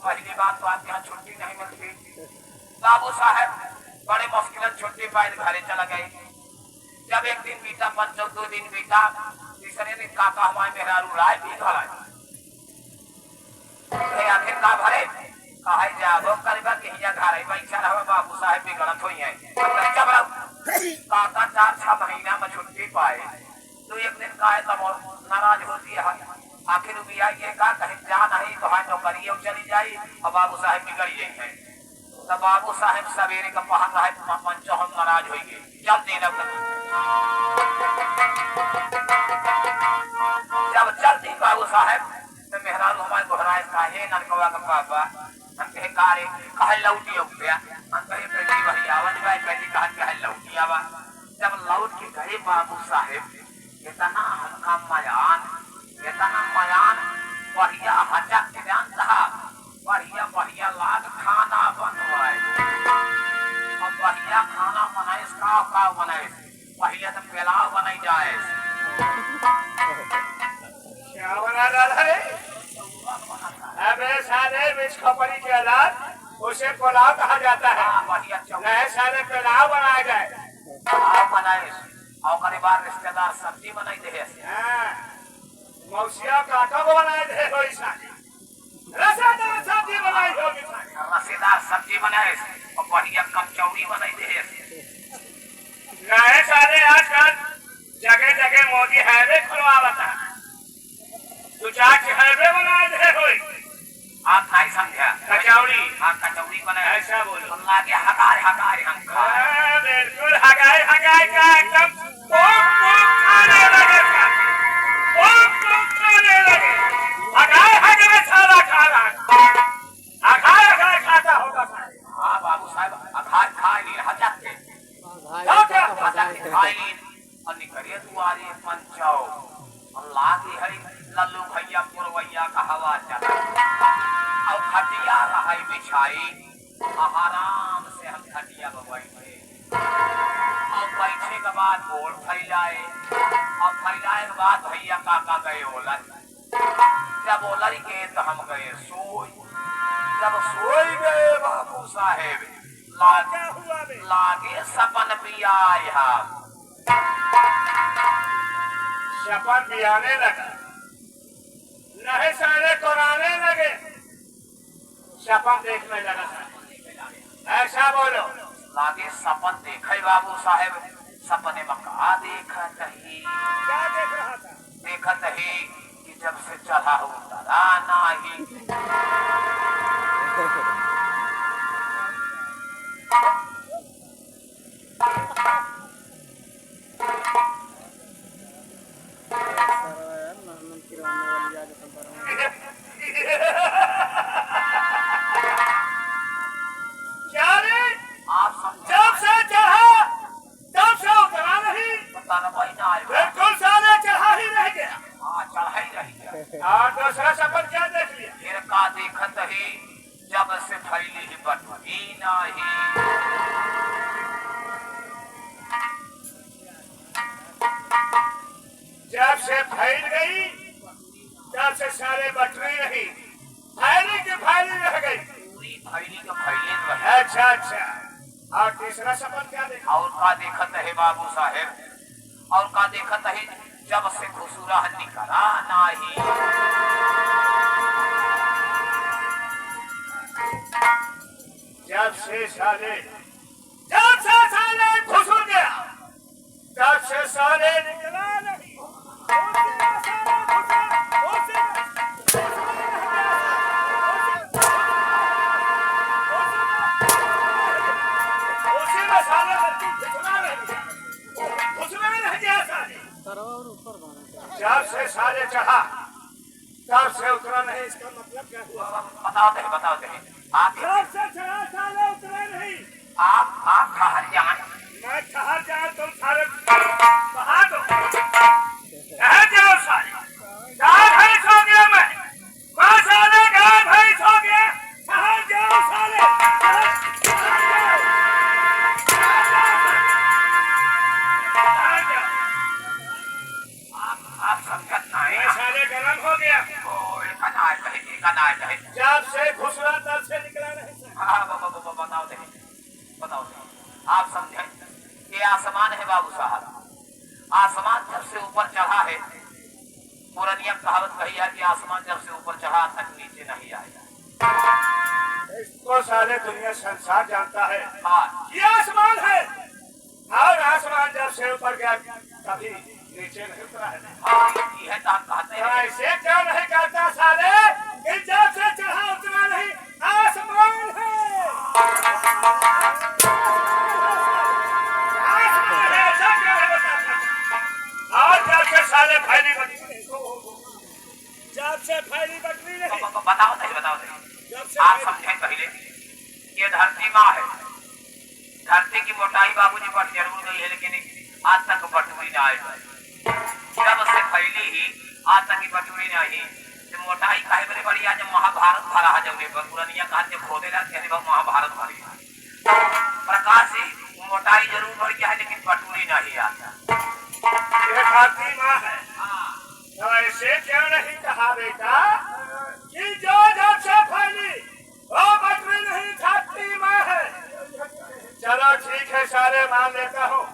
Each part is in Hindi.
पहली बात तो आपके यहाँ छुट्टी नहीं मिलती। बाबू साहब बड़े मुश्किल छुट्टी पाए घरे चला गए। जब एक दिन बीता पंचों 2 दिन बीता, तीसरे दिन काका हमारे मेहरारू राय भी घर आए। आखिर का भरे कहा जाबो करबा के हिया घर आई बैठा रहो। बाबू साहब भी गलत हुई है। काका 4-6 महीना में छुट्टी पाए तो एक दिन कहा तब नाराज होती है। आखिर भी आई का कहीं जा नहीं तो हाँ नौकरी चली जाई और बाबू साहब बिगड़ गई है। तब बाबू साहब सवेरे का पहन रहा है पंचो हम नाराज हो गए। जब चलती बाबू साहब तो मेहरारू हमारे दोहराए काहे नरकवा का पापा हम कहे कारे कहे लौटी हो गया। हम कहे पहली वही आवाज भाई पहली कहे लौटी आवा। जब लौट के गए बाबू साहब इतना हल्का मयान बढ़िया हजक ध्यान था। बढ़िया बढ़िया लाग खाना बनवाए और बढ़िया खाना बनाए का बनाए बढ़िया तो पुलाव बनाई जाए। क्या बना डाला है? अबे साले मिर्च खपरी के औलाद उसे पुलाव कहा जाता है। बढ़िया नहीं साले पुलाव बनाया जाए। पुलाव बनाए और करीबार रिश्तेदार सब्जी बनाई दे। मौसिया काका को बनाए दे रसेदार सब्जी बनाई होगी। रसेदार सब्जी बनाए और बढ़िया कचौड़ी बनाई दे। नहीं साले आजकल जगह जगह मोदी हाईवे खुलवाता है। तू जाके हाईवे बनाए दे होई। आप नहीं समझा कचौड़ी। हाँ कचौड़ी बनाए ऐसा बोलो। अल्लाह के हगाए हम बिल्कुल हगाए का एकदम खाने लगे हगाए सारा खा रहा हगाए खाता होगा। हाँ बाबू साहब अघार खा ली हजक के खाई और निकलिए दुआरे पंचो अल्लाह की हरी लल्लू भैया पुरवैया का हवा चला और खटिया रहा बिछाई। आराम से हम खटिया पर बैठे और बैठे के बाद गोड़ फैलाए और फैलाए के बाद भैया काका गए ओलर। जब ओलर गए तो हम गए सोई। जब सोई गए बाबू साहेब लागे सपन पिया सपन पियाने लगा नहीं सारे कोराने लगे सपन देखने लगा। ऐसा बोलो। लागे सपन देखे बाबू साहेब। सपने में का देखत ही कि जब से चढ़ा उतरा नहीं। बिल्कुल साले चढ़ा ही रह गया। चढ़ा ही रह गया। और दूसरा सपन क्या देख लिया? फिर का देखत ही जब से फैली ही बटुई नहीं। जब से फैल गई तब से सारे बटुई नहीं फैली की फैली रह गई। पूरी फैली के फैले रहे। अच्छा और तीसरा सपन क्या देखा? और का देखत है बाबू साहेब और का देखत है जब से खुसुरा निकला नहीं। जब से साले खुसुर गया तब से साले निकला नहीं। जब से साले चढ़ा तब से उतरा नहीं। इसका मतलब क्या हुआ? बताते हैं आप जब से चढ़ा साले उतरे नहीं। आप ठहर जान। मैं ठहर जाए तुम सारे बहा दो। ठहर जाओ साले। गाय भैंस हो गया मैं साले गाय भैंस हो गया। ठहर जाओ साले। आप संकट नहीं साले गरम हो गया। नायक है। जब से घुसरा तब से निकला नहीं। हाँ बताओ दे, बताओ दे। आप समझे ये आसमान है बाबू साहब, आसमान जब से ऊपर चढ़ा है, पुरानिया कहावत कही है कि आसमान जब से ऊपर चढ़ा तक नीचे नहीं आएगा। इसको सारे दुनिया संसार जानता है। हाँ ये आसमान है और आसमान जब से ऊपर गया कभी नीचे नहीं उतरा है। हाँ ये है तो हम कहते हैं ऐसे क्यों नहीं करता साले कि जब से चढ़ा उतना नहीं आसमान है। आसमान है, ऐसा क्यों नहीं बताता? और जब से साले फैली बकरी नहीं, जब से फैली बकरी नहीं, बताओ दे, बताओ दे। जब से आप समझे पहले ये धरती माँ है, धरती की मोटाई बाबूजी बढ़ जरूर गई है, लेकिन आज तक बटुरी ना आई। जब से फैली ही आज तक की बटुरी नहीं, तो मोटाई काहे बड़े बड़ी आज महाभारत भरा है। जब पुरानिया कहा जब खोदे जाते हैं महाभारत भरी है। प्रकाश से मोटाई जरूर बढ़ गया है, लेकिन बटुरी नहीं आता। ये धरती माँ है। तो ऐसे क्यों नहीं कहा बेटा कि जो जब से फैली वो बटुरी नहीं धरती माँ है। चलो ठीक है सारे मान लेता हूँ,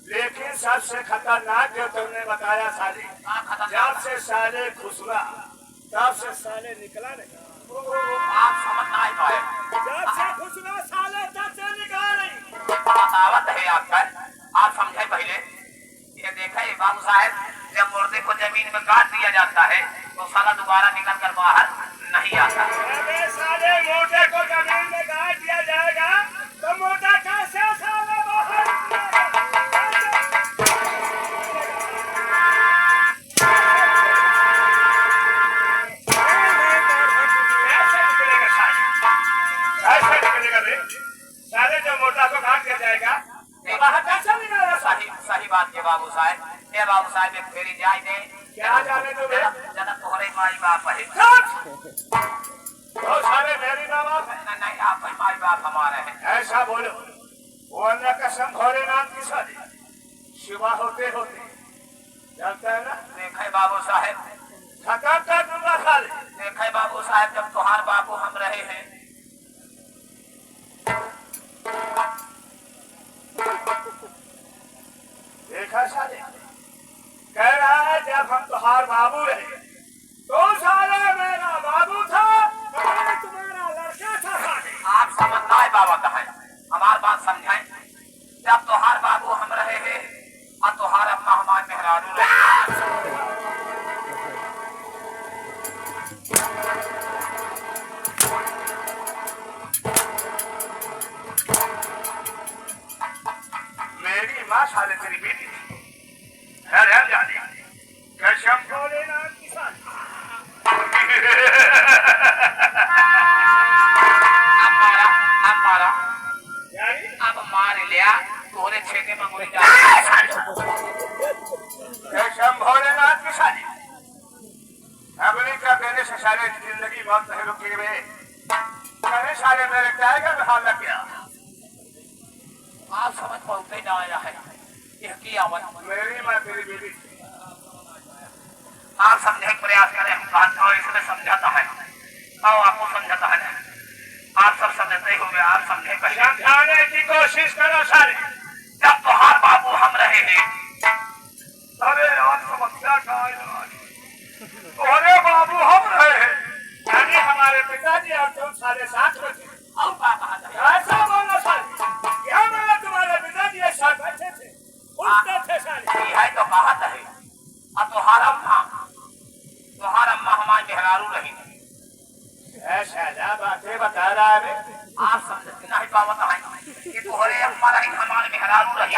लेकिन सबसे खतरनाक जो तुमने बताया साले, जब से साले घुसरा तब से साले निकला नहीं। आप समझ ना आए पाए। जब से घुसरा साले तब से निकला नहीं। बतावत है आपका, आप समझे पहले ये देखा है बाबू साहब, जब मुर्दे को जमीन में गाड़ दिया जाता है तो साला दोबारा निकल कर बाहर नहीं आता। अबे साले मोटे को जमीन में गाड़ दिया जाएगा तो मोटा कैसे साले बाहर साले जो मोटा को काट दिया जाएगा तो बाहर कैसे निकलेगा? सही बात के बाबू साहब, ये बाबू साहब एक फेरी जाए दे। क्या जाने दो बे? जरा तोहरे माई बाप है। तो साले मेरी माँ बाप है। नहीं आप माई बाप हमारे हैं। ऐसा बोलो, वो अल्लाह कसम भोलेनाथ की साली शिवा होते होते जानता है ना। देखे बाबू साहब, खत्म कर दूंगा साले। देखे बाबू साहब, जब तुहार बाबू हम रहे हैं, देखा साले कह रहा है जब हम तुहार बाबू रहे तो साले मेरा बाबू था, तुम्हारा लड़का था साले। आप समझना है बाबा का है, हमारी बात समझाएं। जब तुहार बाबू हम रहे हैं और तुहार अम्मा हमारे मेहरारू रहे। मेरी माँ साले तेरी बेटी थी, है जाने कसम भोलेनाथ की साली। अब मार लिया तोरे छेके में गोली डाल। कसम भोलेनाथ की साली, अगली का कहने से साले जिंदगी बहुत नहीं रुकी वे। कहने साले मेरे टाइगर में हाल लग गया। आप समझ पहुंचते ना आया है यह किया हुआ। मेरी माँ तेरी बेटी थी। आप समझने का प्रयास करें, हम बात को इसमें समझाता है और आपको समझाता है। आप सब समझते हुए आप समझे पहले समझाने की कोशिश करो सारे। जब तुहार बाबू हम रहे हैं, अरे यार समस्या का अरे बाबू हम रहे हैं, यानी हमारे पिताजी और तुम सारे साथ में थे। और बात कहा जाए ऐसा बोलो सारे, यहाँ मेरे तुम्हारे पिताजी एक साथ बैठे थे, उठते थे सारे। ये है तो बात है। और तुहार अम्मा हमारे मेहरारू रही। ऐसा बातें बता रहा है। आप समझते नहीं पावत है कि तुहरे अम्मा रही हमारे मेहरारू रही।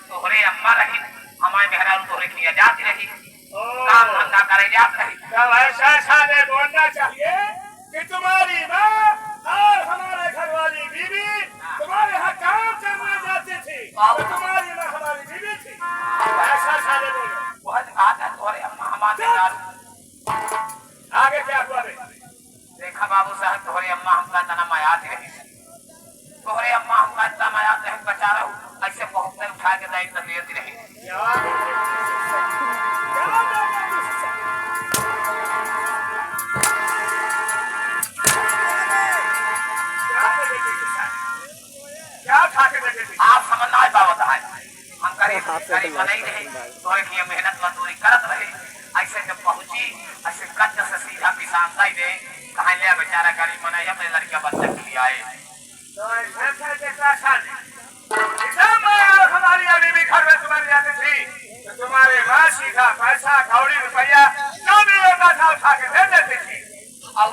तोहरे अम्मा रही हमारे मेहरारू तोहरे किया जाती रही, काम धंधा करे जात रही। तब ऐसा साले बोलना चाहिए कि तुम्हारी माँ और हमारे घर वाली बीवी तुम्हारे यहाँ काम करने जाती थी, तो तुम्हारी माँ हमारी बीवी थी। ऐसा साले बोलो। बहुत बात है, तोहरे अम्मा हमारे मेहरारू। आगे क्या हुआ बे? देखा बाबू साहब, तोहरे अम्मा हमका तना मायात रही। तोहरे अम्मा हमका इतना मायात रही, बचा रहा हूँ ऐसे बहुत उठा के दाई देती रही। गाड़ी बनाई रहे तो ये मेहनत मजदूरी करत रहे ऐसे जब पहुंची ऐसे कच्च से सीधा किसान साई दे कहां ले बेचारा गाड़ी बनाई अपने लड़का बच्चा के लिए आए तो ऐसा कैसा साल हमारी अभी भी घर में तुम्हारी आती थी तो तुम्हारे माँ सीधा पैसा कौड़ी रुपया जो भी होता था उठा के दे देती थी और